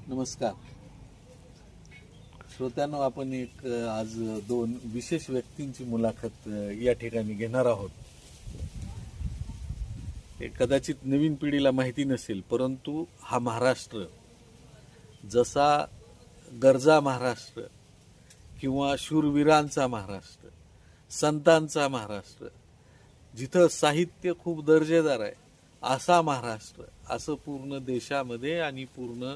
नमस्कार श्रोत्यांनो, आपण एक आज दोन विशेष व्यक्तींची मुलाखत या ठिकाणी घेणार आहोत. हे कदाचित नवीन पिढीला माहिती नसेल, परंतु हा महाराष्ट्र जसा गरजा महाराष्ट्र किंवा शूरवीरांचा महाराष्ट्र, संतांचा महाराष्ट्र, जिथं साहित्य खूप दर्जेदार आहे असा महाराष्ट्र, असं पूर्ण देशामध्ये आणि पूर्ण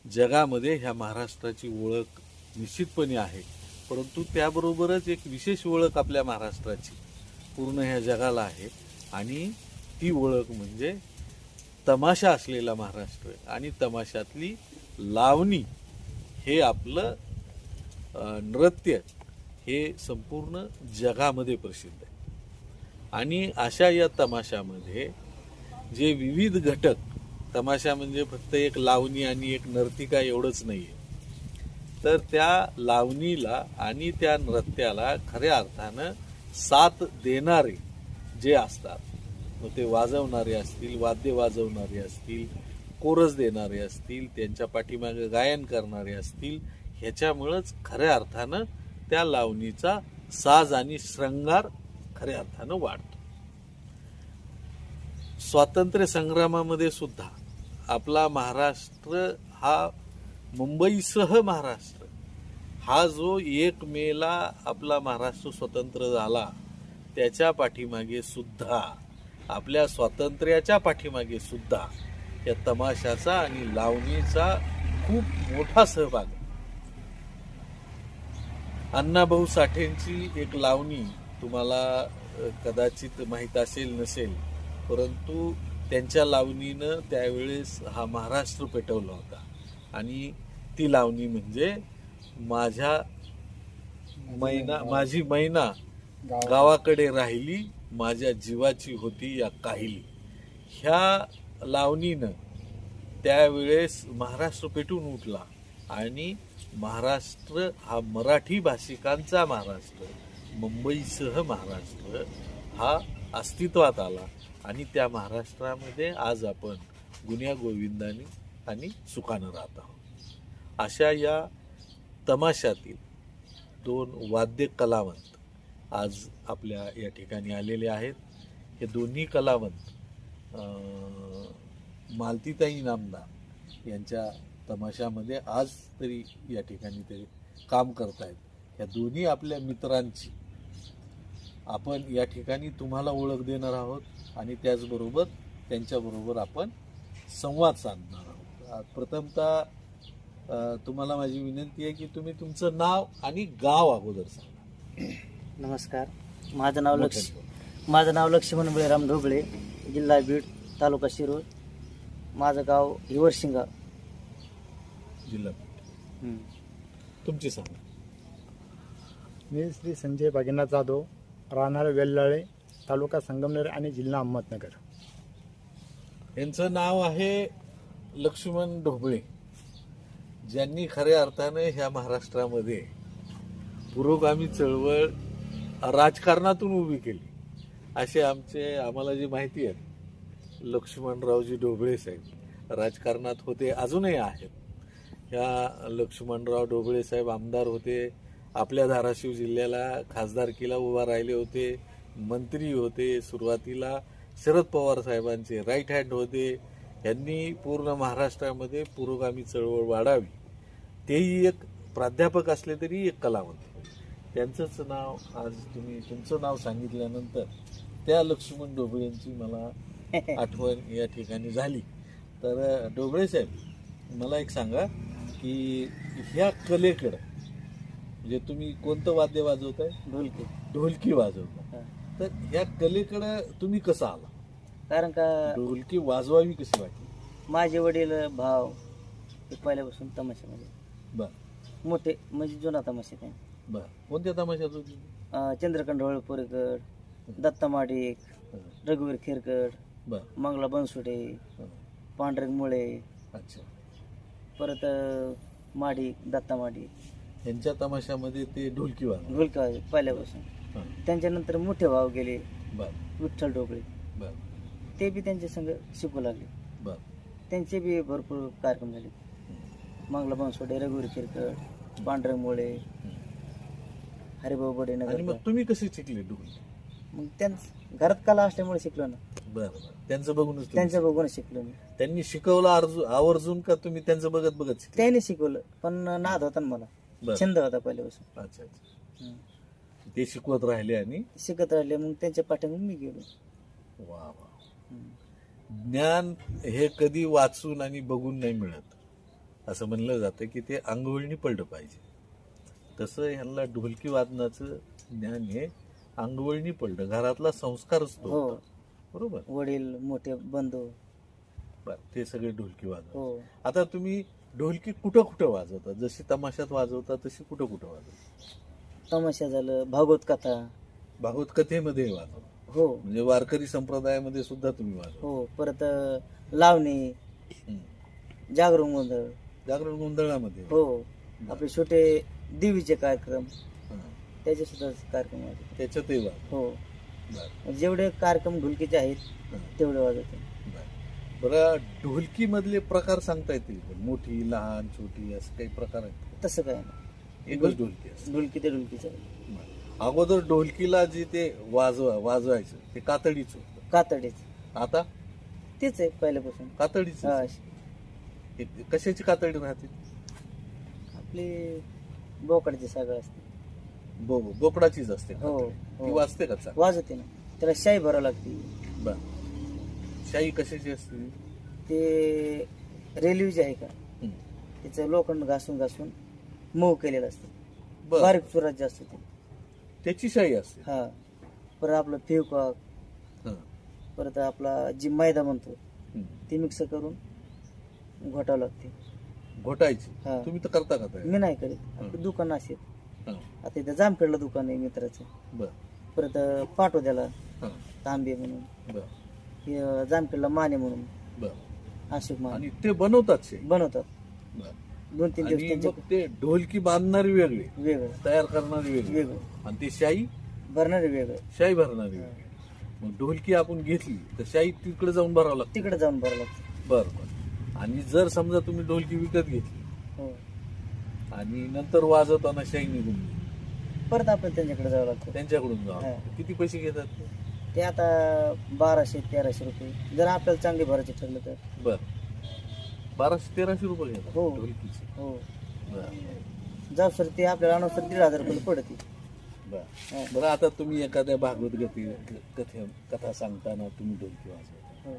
जगामध्ये ह्या महाराष्ट्राची ओळख निश्चितपणे आहे. परंतु त्याबरोबरच एक विशेष ओळख आपल्या महाराष्ट्राची पूर्ण ह्या जगाला आहे, आणि ती ओळख म्हणजे तमाशा असलेला महाराष्ट्र आणि तमाशातली लावणी. हे आपलं नृत्य हे संपूर्ण जगामध्ये प्रसिद्ध आहे. आणि अशा या तमाशामध्ये जे विविध घटक, तमाशा म्हणजे फक्त एक लावणी आणि एक नर्तिका एवढंच नाही आहे, तर त्या लावणीला आणि त्या नृत्याला खऱ्या अर्थानं साथ देणारे जे असतात, मग ते वाजवणारे असतील, वाद्य वाजवणारे असतील, कोरस देणारे असतील, त्यांच्या पाठीमागे गायन करणारे असतील, ह्याच्यामुळंच खऱ्या अर्थानं त्या लावणीचा साज आणि श्रृंगार खऱ्या अर्थानं वाढतो. स्वातंत्र्य संग्रामामध्ये सुद्धा आपला महाराष्ट्र हा मुंबईसह महाराष्ट्र हा जो 1 मेला आपला महाराष्ट्र स्वतंत्र झाला, त्याच्या पाठीमागे सुद्धा, आपल्या स्वातंत्र्याच्या पाठीमागे सुद्धा या तमाशाचा आणि लावणीचा खूप मोठा सहभाग आहे. अण्णाभाऊ साठेंची एक लावणी तुम्हाला कदाचित माहीत असेल नसेल, परंतु त्यांच्या लावणीनं त्यावेळेस हा महाराष्ट्र पेटवला होता. आणि ती लावणी म्हणजे माझी मैना गावाकडे राहिली, माझ्या जीवाची होती या काहिली. ह्या लावणीनं त्यावेळेस महाराष्ट्र पेटून उठला आणि महाराष्ट्र हा मराठी भाषिकांचा महाराष्ट्र, मुंबईसह महाराष्ट्र हा अस्तित्वात आला. आणि त्या महाराष्ट्रामध्ये आज आपण गुण्या गोविंदाने आणि सुखानं राहत आहोत. अशा या तमाशातील 2 वाद्य कलावंत आज आपल्या या ठिकाणी आलेले आहेत. हे दोन्ही कलावंत मालतीताई इनामदार यांच्या तमाशामध्ये आज तरी या ठिकाणी ते काम करत आहेत. ह्या दोन्ही आपल्या मित्रांची आपण या ठिकाणी तुम्हाला ओळख देणार आहोत आणि त्याचबरोबर त्यांच्याबरोबर आपण संवाद साधणार आहोत. प्रथमतः तुम्हाला माझी विनंती आहे की तुम्ही तुमचं नाव आणि गाव अगोदर सांगा. नमस्कार, माझं नाव लक्ष्मण बळीराम ढोबळे, जिल्हा बीड, तालुका शिरूर, माझं गाव हिवरशिंगा, जिल्हा बीड. तुमची सांगा. मी श्री संजय भागीनाथ जाधव, राहणार वेल्लाळे, तालुका संगमनेर आणि जिल्हा अहमदनगर. यांचं नाव आहे लक्ष्मण ढोबळे, ज्यांनी खऱ्या अर्थाने ह्या महाराष्ट्रामध्ये पुरोगामी चळवळ राजकारणातून उभी केली. असे आम्हाला जी माहिती आहे, लक्ष्मणरावजी ढोबळे साहेब राजकारणात होते, अजूनही आहेत. ह्या लक्ष्मणराव ढोबळे साहेब आमदार होते, आपल्या धाराशिव जिल्ह्याला खासदारकीला उभा राहिले होते, मंत्री होते, सुरुवातीला शरद पवार साहेबांचे राईट हँड होते. यांनी पूर्ण महाराष्ट्रामध्ये पुरोगामी चळवळ वाढावी. तेही एक प्राध्यापक असले तरी एक कलावंत. त्यांचंच नाव आज तुम्ही तुमचं नाव सांगितल्यानंतर त्या लक्ष्मण ढोबळेंची मला आठवण या ठिकाणी झाली. तर ढोबळे साहेब, मला एक सांगा की ह्या कलेकडं, म्हणजे तुम्ही कोणतं वाद्य वाजवताय? ढोलकी वाजवता. तर ह्या कलेकडं तुम्ही कसं आला? कारण का ढोलकी वाजवावी कशी वाटली? माझे वडील भाव हे पहिल्यापासून तमाशामध्ये बर मोठे, म्हणजे जुना तमाशा आहे. बर कोणत्या तमाशात होती? चंद्रकांत ढवळपुरेकर, दत्ता माडिक, रघुवीर खेरकर, बर मंगला बनसुडे, पांढरंग मुळे, अच्छा. परत माडिक, दत्ता माडिक यांच्या तमाशामध्ये ते ढोलकी वाजवतात. ढोलकी पहिल्यापासून. हां. त्यांच्यानंतर मोठे भाव गेले, बर विठ्ठल ढोबळे, बर ते बी त्यांच्या संग शिकू लागले. बर त्यांचे बी भरपूर कार्यक्रम झाले. मंगला बनसोडे, रघुवीर किरकट, पांढरंग मोळे, हरिभाऊ बडे आणि नगर. मग तुम्ही कसे शिकले ढोल? मग त्यांचं घरात कला असल्यामुळे शिकलो ना. बरं त्यांचं बघूनच तुम्ही त्यांच्या बघून शिकलो मी. त्यांनी शिकवलं आवर्जून का तुम्ही त्यांचं बघत बघत शिकले? त्याने शिकवलं, पण नाद होता ना मला, बरं. छंद होता पहिल्यापासून. अच्छा अच्छा. ते शिकवत राहिले आणि शिकत राहिले, मग त्यांच्या पाठीमागे मी गेलो. वा वा. ज्ञान हे कधी वाचून आणि बघून नाही मिळत. असं म्हणलं जातं की ते अंगवळणी पडलं पाहिजे. तसं ह्यांना ढोलकी वादनाचं ज्ञान हे अंगवळणी पडलं. घरातला संस्कारच तो हो, होता. बरोबर. वडील, मोठे बंधू. बरं, ते सगळे ढोलकी वाजवतात. हो, आता तुम्ही ढोलकी कुठं कुठं वाजवता? जशी तमाशात वाजवता तशी कुठं कुठं वाजवता? तमाशा झालं, भागवत कथा. भागवत कथेमध्ये वाजवता हो म्हणजे वारकरी संप्रदायामध्ये सुद्धा तुम्ही वाजवता? हो. परत लावणी, हं. जागरण गोंधळ. जागरण गोंधळामध्ये? हो, आपले छोटे देवीचे कार्यक्रम, हं. त्याचे सुद्धा कार्यक्रम वाजवतो. त्याच्यातही वाजवता? हो, बरं. जेवढे कार्यक्रम ढोलकीचे आहेत हं. तेवढे वाजवतो. बरं, ढोलकी मधले प्रकार सांगता येतील का? मोठी, लहान, छोटी असं काही प्रकार आहेत का? तसं काय नाही, एकच ढोलकी असते? ढोलकी ते ढोलकीचं. अगोदर ढोलकीला जे ते वाजवायचं ते कातडीच होतं. कातडीच आता तेच आहे पहिल्यापासून. कातडीच? हा, कशाची कातडी राहते? आपली बोकडाची सगळं असते. बोकडाचीच असते हो, कातडी. हो. ती वाजते का चांगली? वाजवते ना, त्याला शाई भरावं लागते. बर. शाई कशाची असते? ते रेल्वे जे आहे का, हं. त्याचं लोखंड घासून घासून मऊ केलेलं असतं. बर. बारीक चुरात जास्त ते. त्याची शाई असते? हा. परत आपलं फेवकॉक, हं. परत आपला जी मैदा म्हणतो हं. ते मिक्स करून घोटावं लागते. घोटायची? हा. तुम्ही तर करता का तयार? मी नाही करीत, आपलं दुकान असेल. हं. आता इथं जामखेडला दुकान आहे मित्राचं. बर. परत पाटोद्याला हं. तांबे म्हणून, बर. हे जामखेडला माने म्हणून, बर. अशोक माने आणि ते बनवतात शाई? बनवतात. बर. 2-3 दिवस आणि त्यांच्या मग ते ढोलकी बांधणारी वेगळी, वेगळं तयार करणारी वेगळी, वेगळं, आणि ती शाई भरणारे वेगळं. शाई भरणारी वेगळी. मग ढोलकी आपण घेतली तर शाई तिकडे जाऊन भरावं लागतं? तिकडे जाऊन भरावं लागतं. बरं बरं. आणि जर समजा तुम्ही ढोलकी विकत घेतली हो, आणि नंतर वाजवताना शाई निघून गेली, परत आपण त्यांच्याकडे जावं लागतं. त्यांच्याकडून जावं हा. लागतं. किती पैसे घेतात ते? ते आता 1200-1300 रुपये, जर आपल्याला चांगली भरायची ठरलं तर. बर. 1200-1300 रुपये घेतात हो. ढोलकीचे? हो, बरं जाऊ सर, ते आपल्याला अनुसार 1500 रुपये पडते. बरं. हा. बरं, आता तुम्ही एखाद्या भागवत कथा सांगताना तुम्ही ढोलकी वाजवता, हो,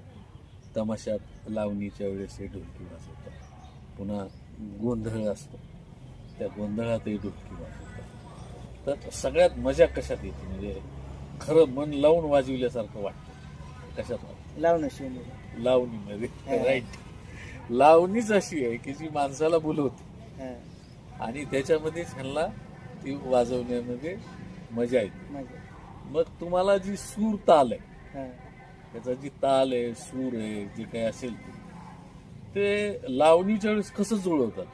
तमाशात लावणीच्या वेळेस हे ढोलकी वाजवता, पुन्हा गोंधळ असतो त्या गोंधळातही ढोलकी वाजवतात. तर सगळ्यात मजा कशात येते? म्हणजे खरं मन लावून वाजविल्यासारखं वाटतं कशात वाटतं? लावणं शिवून. लावणीमध्ये. हा. राईट. लावणीच अशी आहे की जी माणसाला बोलवते हा, आणि त्याच्यामध्येच ह्यांना ती वाजवण्यामध्ये मजा येते. मजा. मग तुम्हाला जी सूर ताल आहे, हा, त्याचा जी ताल आहे, सूर आहे, जे काही असेल ते लावणीच्या वेळेस कसं जुळवतात?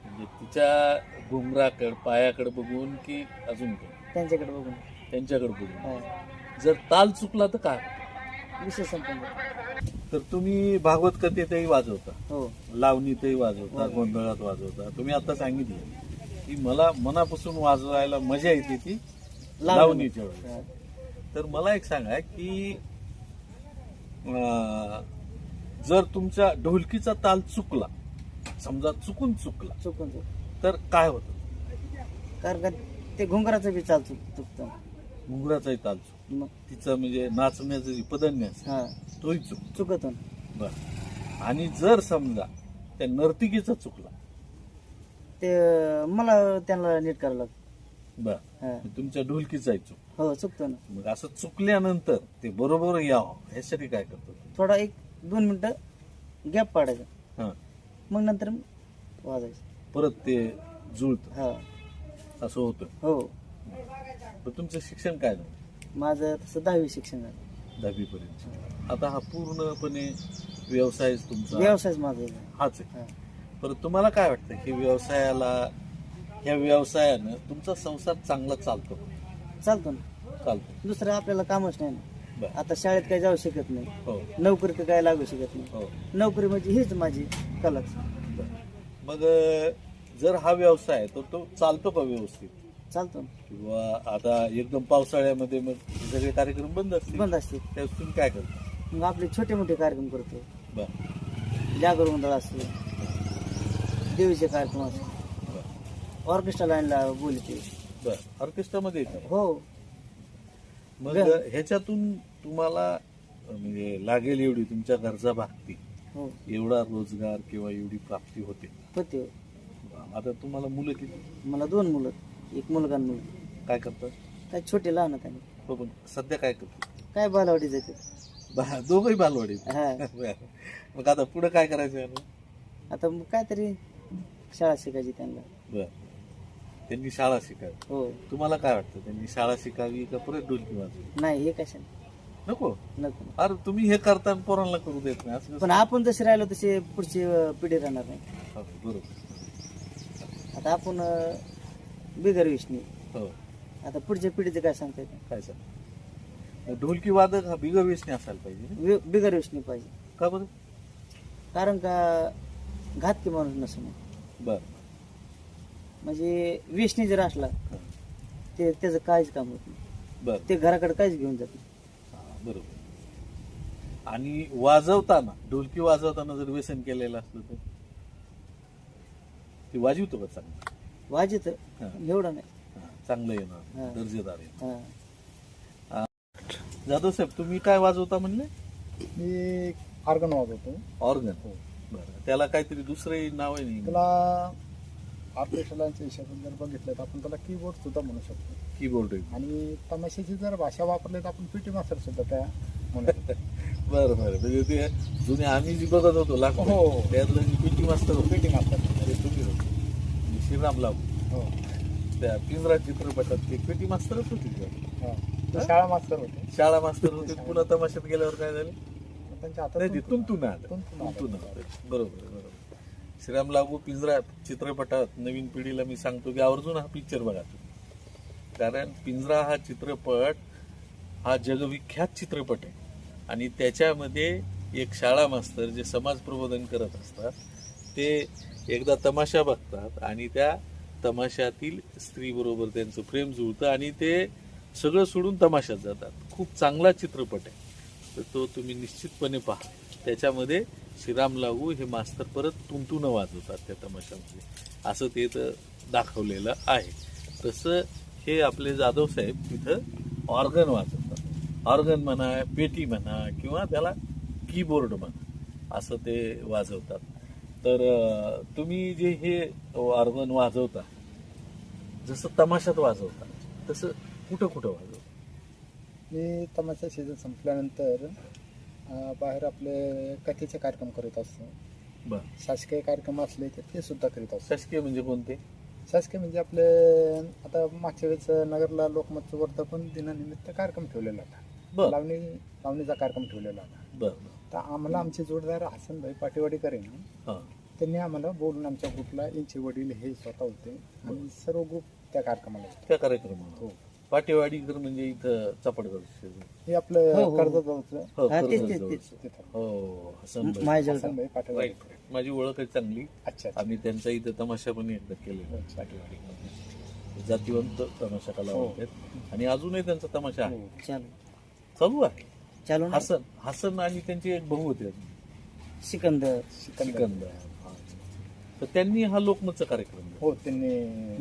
म्हणजे तिच्या घुंगराकडे, पायाकडे बघून की अजून काही? त्यांच्याकडे बघून. त्यांच्याकडे बघून. हा, जर ताल चुकला तर काय? विषय संपला. तर तुम्ही भागवत कथेतही वाजवता, हो, लावणीतही वाजवता, हो. गोंधळात वाजवता. तुम्ही आता सांगितलं की मला मनापासून वाजवायला मजा येते ती लावणीच्या वेळेस. हा. तर मला एक सांगा की जर तुमच्या ढोलकीचा ताल चुकला, समजा चुकला, चुकून तर काय होतं? कारण का ते घुंगराचं बी चाल चुकतं. घुंगराचाही ताल मग तिचं म्हणजे नाचण्याचं जे पदन्य असतं हा, तोही चुकत. बर. आणि जर समजा त्या नर्तिकीचा चुकला, ते मला त्यांना नीट करावं लागतं. बर, हा. तुमच्या ढोलकीचाही चूक. हो, चुकतो ना. मग असं चुकल्यानंतर ते बरोबर यावं ह्यासाठी काय करतो? थोडा 1-2 मिनिटं गॅप पाडायचा, हा, मग नंतर वाजायचं. परत ते जुळतं, हा, असं होतं. हो. तर तुमचं शिक्षण काय झालं? माझं तसं 10वी शिक्षण झालं. 10वी पर्यंत. आता हा पूर्णपणे व्यवसाय तुमचा व्यवसायच माझा. हाच आहे. हा. परत तुम्हाला काय वाटतं की ह्या व्यवसायानं तुमचा संसार चांगला चालतो? चालतो ना. चालतो. दुसरं आपल्याला कामच नाही ना. बरं. आता शाळेत काही जाऊ शकत नाही, हो नोकरी तर काय लागू शकत नाही. हो. नोकरी म्हणजे हीच माझी कलाच. बरं. मग जर हा व्यवसाय आहे तर तो चालतो का व्यवस्थित? चालतो ना. किंवा आता एकदम पावसाळ्यामध्ये मग हे सगळे कार्यक्रम बंद असतील, बंद असते. त्यावेळेस तुम्ही काय करता? मग आपले छोटे मोठे कार्यक्रम करतो. बर जागर गोंधळ असतो, देवीचे कार्यक्रम असतो, बर ऑर्केस्ट्रा लाईनला बोलते. बर ऑर्केस्ट्रामध्ये येतात. हो. मग ह्याच्यातून तुम्हाला म्हणजे लागेल एवढी तुमच्या गरजा भागतील हो एवढा रोजगार किंवा एवढी प्राप्ती होते. होते. आता तुम्हाला मुलं किती? मला 2 मुलं, एक मुलगा आणि मुलगी. काय करतात? काय छोटे लहान आहेत. हो, पण सध्या काय करतात? काय बालवाडी जाते. दोघंही बालवाडी. हा. मग आता पुढे काय करायचं आहे? आता मग काहीतरी शाळा शिकायची त्यांना. बर त्यांनी शाळा शिकावी. हो. तुम्हाला काय वाटतं, त्यांनी शाळा शिकावी का परत ढोलकी वाजवावी? नाही हे कशाने नको. नको. अरे तुम्ही हे करता पोरांना करू देत नाही असं पण आपण जसे राहिलो तसे पुढची पिढी राहणार नाही. कसं? हो, बरोबर. आता आपण बिगर विषणी. हो, आता पुढच्या पिढीचं काय सांगता येतं. काय सांग, ढोलकी वादक हा बिगर व्यसनी असायला पाहिजे. बिगर विषणी पाहिजे. का बरं? कारण का घातकी माणूस नसणं. बर म्हणजे विषणी जर असला ते त्याचं काहीच काम होत नाही. बर ते घराकडे काहीच घेऊन जात नाही. बरोबर. आणि वाजवताना, ढोलकी वाजवताना जर व्यसन केलेलं असलं तर ती वाजवतो का चांगलं? वाजित हा. एवढं नाही. चांगलं येणार, हा. दर्जेदार येणार. हा. जाधव साहेब, तुम्ही काय वाजवता म्हणले? मी ऑर्गन वाजवतो. ऑर्गन. बरं, त्याला काहीतरी दुसरंही नाव आहे नाही? त्याला ऑर्केस्ट्राच्या हिशोबाने जर बघितलं तर आपण त्याला कीबोर्ड सुद्धा म्हणू शकतो. कीबोर्ड. आणि तमाशाची जर भाषा वापरली तर आपण पीटी मास्टर सुद्धा त्या म्हणू शकतो. बरं बरं, म्हणजे ते जुने आम्ही जी बघत होतो लाख हो. त्यातलं पीटी मास्तर होते. PT master. अरे तुम्ही होते. आणि श्रीराम लागू हो. त्या पिंजरा चित्रपटात ते पीटी मास्तरच होते का? हा. ते शाळा मास्तर होते. शाळा मास्तर होते. पुन्हा तमाशात गेल्यावर काय झाले? त्यांच्या नाही, ते हातात तुंतून आलं. तुंतून आलं. तुंतून आलं. बरोबर बरोबर. श्रीराम लागू पिंजरा चित्रपटात नवीन पिढीला मी सांगतो की आवर्जून हा पिक्चर बघा तुम्ही. कारण पिंजरा हा चित्रपट हा जगविख्यात चित्रपट आहे. आणि त्याच्यामध्ये एक शाळा मास्तर जे समाज प्रबोधन करत असतात ते एकदा तमाशा बघतात आणि त्या तमाशातील स्त्रीबरोबर त्यांचं प्रेम जुळतं आणि ते सगळं सोडून तमाशात जातात. खूप चांगला चित्रपट आहे, तर तो तुम्ही निश्चितपणे पहा. त्याच्यामध्ये श्रीराम लागू हे मास्तर परत तुंतून वाजवतात त्या तमाशामध्ये, असं ते तर दाखवलेलं आहे. तसं हे आपले जाधव साहेब तिथं ऑर्गन वाजवतात. ऑर्गन म्हणा, पेटी म्हणा किंवा त्याला कीबोर्ड म्हणा, असं ते वाजवतात. तर तुम्ही जे हे ऑर्गन वाजवता जसं तमाशात वाजवता तसं कुठं कुठं वाजवता? मी तमाशा सीझन संपल्यानंतर बाहेर आपले कथेचे कार्यक्रम करत असतो. बरं. शासकीय कार्यक्रम असले तर ते सुद्धा करीत असतो. शासकीय म्हणजे कोणते? शासकीय म्हणजे आपले आता मागच्या वेळेस नगरला लोकमतचं वर्धापन दिनानिमित्त कार्यक्रम ठेवलेला होता. बरं लावणीचा कार्यक्रम ठेवलेला होता. बरं. तर आम्हाला आमचे जोडदार हसनभाई पाटेवाडीकर आहे ना, हां. त्यांनी आम्हाला बोलून आमच्या ग्रुपला यांचे वडील हे स्वतः होते आणि सर्व ग्रुप त्या कार्यक्रमाला होते. त्या कार्यक्रमात हो. पाटेवाडीकर म्हणजे इथं चपडगड. हे आपलं हो, हो. कर्जतजवळचं हो, हा, तेच, कर्जतजवळ. तेच, तेच. तिथं. हो, हसनभाई. माझ्या हसनभाई पाटेवाडी. राईट. माझी ओळख आहे चांगली. अच्छा. आम्ही त्यांचा इथं तमाशा पण एकदा केलेला अच्छा. पाटेवाडी. जातीवंत तमाशा कलावंत हो. आहेत आणि अजूनही त्यांचा तमाशा आहे, चालू चालू आहे. चालू ना. हसन आणि त्यांचे एक भाऊ होते सिकंदर सिकंदर. तर त्यांनी हा लोकमतचा कार्यक्रम दिला. हो, त्यांनी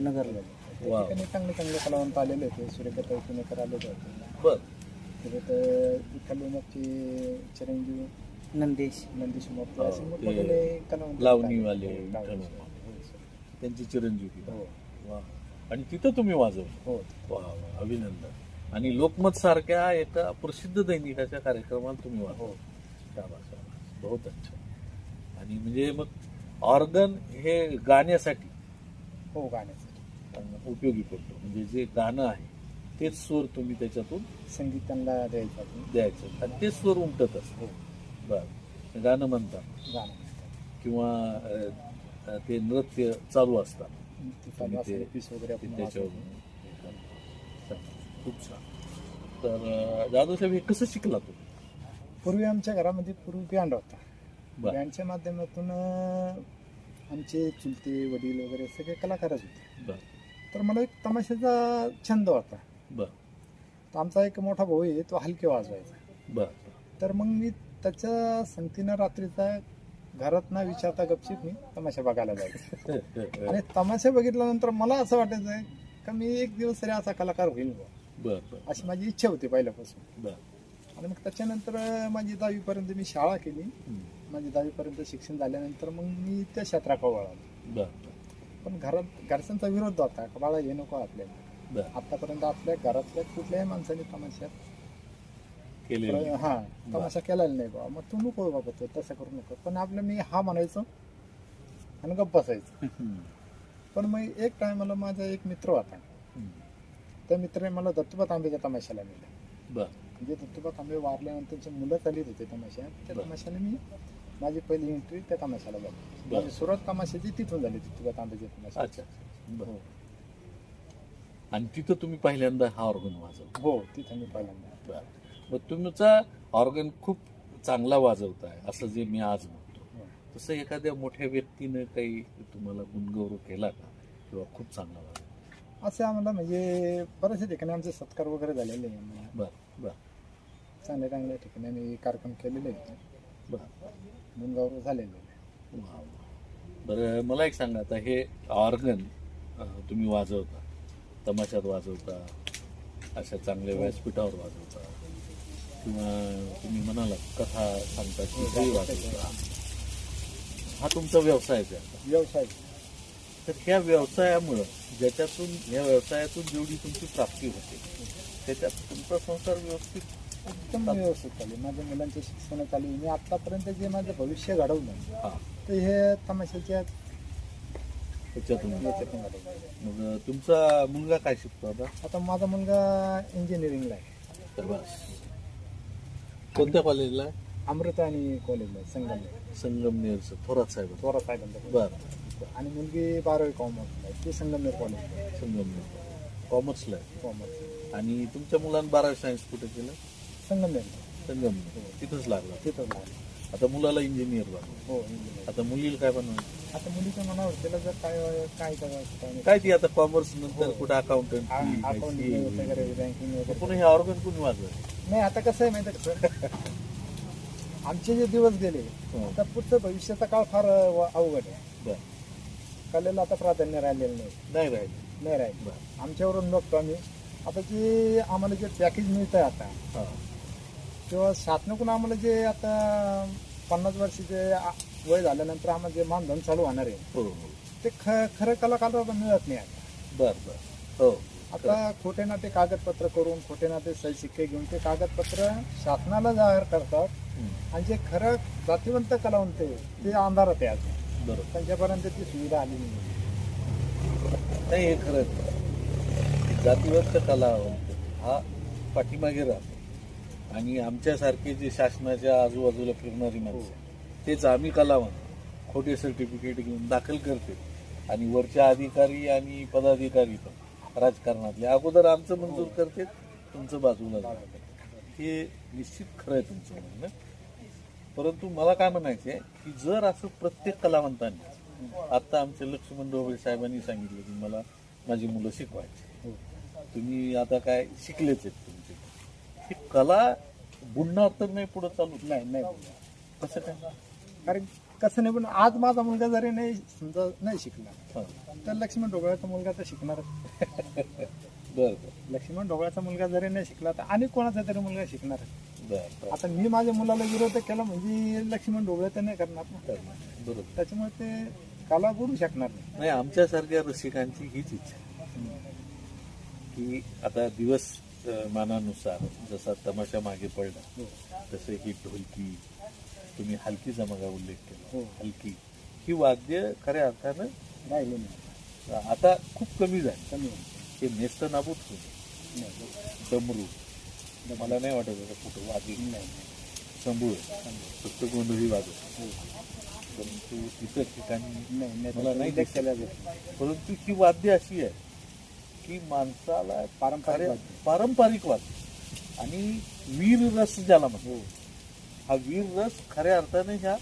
नगरला. त्या ठिकाणी चांगले चांगले कलावंत आलेले होते. सूर्यकांत पुणेकर आलेले होते. बर. तिथे इथले मोठे चिरंजीव नंदेश नंदीश मोठे हो, असे ते मोठमोठे कलावंत लावणीवाले आले. लावणी. त्यांची चिरंजीवी. हो. वा. आणि तिथं तुम्ही वाजवलं. हो. वा वा, अभिनंदन. आणि लोकमत सारख्या एका प्रसिद्ध दैनिकाच्या कार्यक्रमात तुम्ही वाजव. हो. शाबास, शाबास. बहुत अच्छा. आणि म्हणजे मग ऑर्गन हे गाण्यासाठी हो, गाण्यासाठी उपयोगी पडतो. म्हणजे जे गाणं आहे तेच स्वर तुम्ही त्याच्यातून संगीत त्यांना द्यायचं आपण. द्यायचं आणि तेच स्वर उमटत असतो. बरं. गाणं म्हणतात गाणं किंवा ते नृत्य चालू असतात चालू असेल, पीस वगैरे आपण त्याच्यावर. वाजवतो. खूप छान. तर जाधव साहेब, हे कसं शिकला तुम्ही? पूर्वी आमच्या घरामध्ये पूर्वी बँड होता. बरं. बँडच्या माध्यमातून आमचे चुलते वडील वगैरे सगळे कलाकारच होते. बर तर मला एक तमाशाचा छंद होता. बर तर आमचा एक मोठा भाऊ आहे, तो हलके वाजवायचा. बर तर मग मी त्याच्या संगतीनं रात्रीचा घरात न विचारता गपचिप मी तमाशा बघायला जायचो. आणि तमाशा बघितल्यानंतर मला असं वाटायचं आहे का मी एक दिवस तरी असा कलाकार होईल बुवा. बर बर अशी माझी इच्छा होती पहिल्यापासून. बर आणि मग त्याच्यानंतर माझी 10वीपर्यंत मी शाळा केली. हम्म. माझी 10वीपर्यंत शिक्षण झाल्यानंतर मग मी त्या क्षेत्राकडे वळालो. बर पण घरच्यांचा विरोध होता का बाळा हे नको आपल्याला. बर आतापर्यंत आपल्या घरातल्या कुठल्याही माणसाने तमाशात केलेलं हा तमाशा केलेला नाही बाबा, मग तू नको बाबा, तो तसं करू नको. पण आपलं मी हा म्हणायचो आणि गप्प बसायचं. हम्म. पण मग एक टायमाला माझा एक मित्र होता. हम्म. त्या मित्राने मला दत्तोबा तांबेच्या तमाशाला नेलं. बर म्हणजे दत्तोबा तांबे वारल्यानंतर जे मुलं चालित होते तमाशात, त्या बरं. तमाशाने मी माझी पहिली एंट्री त्या तमाशाला झाली. बरं. माझी सुरुवात तमाशाची तिथून झाली, दत्तोबा तांबेच्या तमाशा. अच्छा बर हो आणि तिथं तुम्ही पहिल्यांदा हा ऑर्गन वाजवता. हो तिथं मी पहिल्यांदा. बर मग तुमचा ऑर्गन खूप चांगला वाजवताय असं जे मी आज म्हणतो, हो. तसं एखाद्या मोठ्या व्यक्तीनं काही तुम्हाला गुणगौरव केला का किंवा खूप चांगला वाजवता? असे आम्हाला म्हणजे बऱ्याचशा ठिकाणी आमचे सत्कार वगैरे झालेले आहे. बर बर चांगल्या चांगल्या ठिकाणी आम्ही कार्यक्रम केलेले आहेत, बर गुणगौरव झालेले आहे. वा वा. बरं मला एक सांगा, आता हे ऑर्गन तुम्ही वाजवता, तमाशात वाजवता, अशा चांगल्या व्यासपीठावर वाजवता किंवा तुम्ही म्हणाला कथा सांगता तिथेही वाजवता, हा तुमचा व्यवसायच आहे आता. व्यवसाय तर ह्या व्यवसायामुळं ह्या व्यवसायातून जेवढी तुमची प्राप्ती होते त्याच्यात तुमचा संसार व्यवस्थित एकदम व्यवस्थित चालू. माझ्या मुलांचे शिक्षण चालू आहे. मी आतापर्यंत जे माझं भविष्य घडवलं हा तर हे तमाशाच्या त्याच्यातून याच्यातून घडवलं. मग तुमचा मुलगा काय शिकतो आता? आता माझा मुलगा इंजिनिअरिंगला आहे, तर बस कोणत्या कॉलेजला आहे? अमृता आणि कॉलेजला आहे, संगमनेर. संगमनेरचं थोरात साहेब. थोरात साहेबांचा. बर आणि मुलगी 12वी कॉमर्सला आहे, ती संगमनेर कॉलेजला आहे, संगमनेर कॉमर्सला आहे. कॉमर्स. आणि तुमच्या मुलांना 12वी सायन्स कुठे केलं? संगमनेर संगमनेर तिथंच लागला. तिथं लागलं. आता मुलाला इंजिनियर बनवलं. हो इंजिनिअर. आता मुलीला काय बनवायचं? आता मुलीच्या मनावर त्याला जर काय करायचं काय ती आता कॉमर्स नंतर हो. कुठे अकाउंटंट अकाउंटिंग वगैरे बँकिंग वगैरे. पुन्हा हे ऑर्गन कोणी वाजवायचं? नाही आता कसं आहे माहिती आहे कसं आमचे जे दिवस गेले, हो. आता पुढचं भविष्याचा काळ फार अवघड आहे. बर कलेला आता प्राधान्य राहिलेलं नाही, नाही राहिले. नाही राहील. बर आमच्यावरून बघतो आम्ही आता जे आम्हाला जे पॅकेज मिळतं आहे आता, हा किंवा शासनाकडून आम्हाला जे आता 50 वर्षाचे वय झाल्यानंतर आम्हाला जे मानधन चालू होणार आहे हो हो ते खरं कलाकाराला मिळत नाही आता. बर बर हो आता खोटे नाटे कागदपत्र करून, खोटे नाटे सही शिक्के घेऊन ते कागदपत्र शासनाला जाहीर करतात. हम्म. आणि जे खरं जातीवंत कलावंत आहे ते अंधारात आहे आता. बरोबर. त्यांच्यापर्यंत ती सुविधा आलेली नाही. नाही हे खरंच की जातीवंत कलावंत हा पाठीमागे राहतो आणि आमच्यासारखे जे शासनाच्या आजूबाजूला फिरणारी माणसं तेच आम्ही कलावंत खोटे सर्टिफिकेट घेऊन दाखल करते आणि वरच्या अधिकारी आणि पदाधिकारी पण राजकारणातले अगोदर आमचं मंजूर करते, तुमचं बाजूला लावतात. हे निश्चित खरं आहे तुमचं म्हणणं. परंतु मला काय म्हणायचं आहे की जर असं प्रत्येक कलावंतांनी, आता आमचे लक्ष्मण ढोबळे साहेबांनी सांगितलं की मला माझी मुलं शिकवायची, तुम्ही आता काय शिकलेच आहेत तुमचे, ही कला बुडणार तर नाही पुढं चालू? नाही कसं काय? कारण कसं नाही, पण आज माझा मुलगा जरी नाही समजा नाही शिकला हां तर लक्ष्मण ढोबळ्याचा मुलगा तर शिकणारच. बरं बरं लक्ष्मण ढोबळ्याचा मुलगा जरी नाही शिकला तर आणि कोणाचा तरी मुलगा शिकणार. बरं आता मी माझ्या मुलाला विरोध केला म्हणजे लक्ष्मण ढोबळे तर नाही करणार ना. बरोबर. त्याच्यामुळे ते कला करू शकणार नाही. नाही आमच्यासारख्या रसिकांची हीच इच्छा की आता दिवस मानानुसार जसा तमाशा मागे पडला तसे ही ढोलकी, तुम्ही हलकीचा मगा उल्लेख केला, हो. हलकी ही वाद्य खऱ्या अर्थानं राहिले नाही, आता खूप कमी झाली. कमी होईल. हे नेस्त नाबूद होते. नाही, डमरू मला नाही वाटत होतं कुठं वादी नाही. संभूळ फक्त गोंधळी वाजत, परंतु इतर ठिकाणी नाही, मला नाही उल्लेख दिसत. केला जातो. परंतु ही वाद्य अशी आहे की माणसाला पारंपरिक वाद्य. पारंपरिक वाद्य आणि वीर रस ज्याला म्हणतो, हा वीर रस खऱ्या अर्थाने ह्या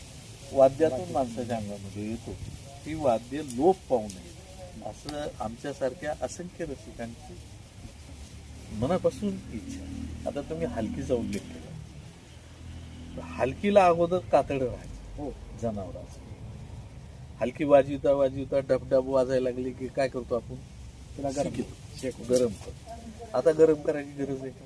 वाद्यातून माणसाच्या अंगामध्ये येतो. ही वाद्य लोप पावू नये असं आमच्यासारख्या असंख्य रसिकांची मनापासून इच्छा आहे. आता तुम्ही हलकीचा उल्लेख केला, तर हलकीला अगोदर कातडं राहायचं हो जनावराचं. हलकी वाजविता वाजविता डबडब वाजायला लागली की काय करतो आपण, तिला गरम शिकितो, शेकू गरम करतो. आता गरम करायची गरज आहे का?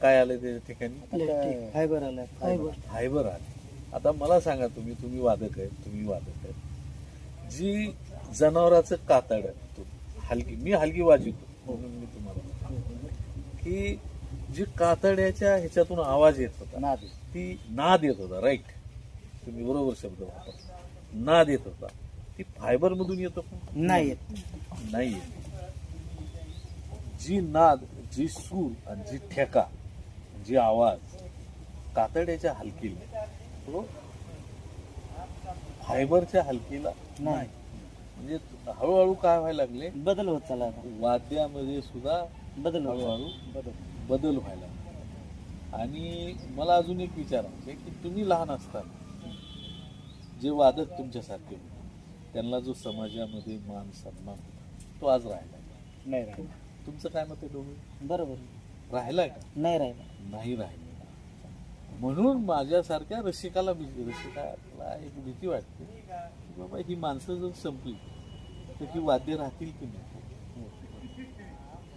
काय आलं त्या ठिकाणी? प्लॅस्टिक फायबर आला फायबर फायबर आले. आता मला सांगा, तुम्ही वादक आहे, तुम्ही वादक आहे, जी जनावराचं कातड हलकी, मी हलकी वाजवतो म्हणून मी तुम्हाला की जी कातड्याच्या ह्याच्यातून आवाज येत होता, नाद ती नाद येत होता. राईट, तुम्ही बरोबर शब्द वापरला, नाद येत होता. ती फायबर मधून येतो का? नाही येत. नाही येत. जी नाद, जी सूर आणि जी ठेका, जी आवाज कातड्याच्या हलकीला, तो फायबरच्या हलकीला नाही. म्हणजे हळूहळू काय व्हायला लागले, बदल होत चालला आता. वाद्यामध्ये सुद्धा बदल होत चालला. हळूहळू बदल व्हायला लागले. आणि मला अजून एक विचारायचं आहे की तुम्ही लहान असताना जे वादक तुमच्यासारखे होते, त्यांना जो समाजामध्ये मान सन्मान होता, तो आज राहिला का? नाही राहिला. तुमचं काय मत आहे दोघे? बरोबर राहिलाय का? नाही राहिला. नाही राहिलेला. म्हणून माझ्यासारख्या रसिकाला एक भीती वाटते की बाबा ही माणसं जर संपली तर ही वाद्य राहतील की नाही.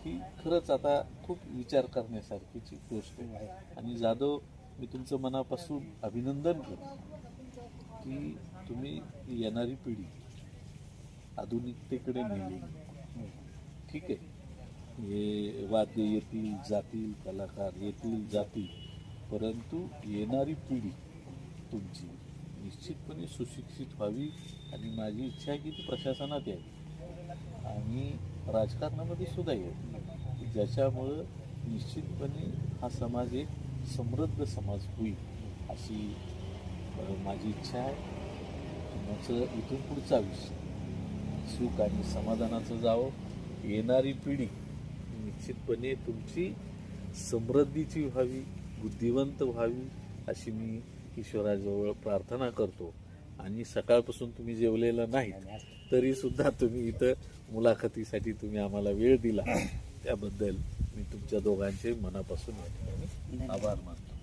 ही खरंच आता खूप विचार करण्यासारखीची गोष्ट आहे. आणि जाधव, मी तुमचं मनापासून अभिनंदन करतो की तुम्ही येणारी पिढी आधुनिकतेकडे नेली. ठीक आहे, हे वाद्य येतील जातील, कलाकार येतील जातील, परंतु येणारी पिढी तुमची निश्चितपणे सुशिक्षित व्हावी. आणि माझी इच्छा आहे की ती प्रशासनात यावी आणि राजकारणामध्ये सुद्धा यावी, की ज्याच्यामुळं निश्चितपणे हा समाज एक समृद्ध समाज होईल अशी माझी इच्छा आहे. तुमचं इथून पुढचं आयुष्य सुख आणि समाधानाचं जावं. येणारी पिढी निश्चितपणे तुमची समृद्धीची व्हावी, बुद्धिवंत व्हावी अशी मी ईश्वराजवळ प्रार्थना करतो. आणि सकाळपासून तुम्ही जेवलेलं नाही तरी सुद्धा तुम्ही इथं मुलाखतीसाठी तुम्ही आम्हाला वेळ दिला, त्याबद्दल मी तुमच्या दोघांचे मनापासून या ठिकाणी आभार मानतो.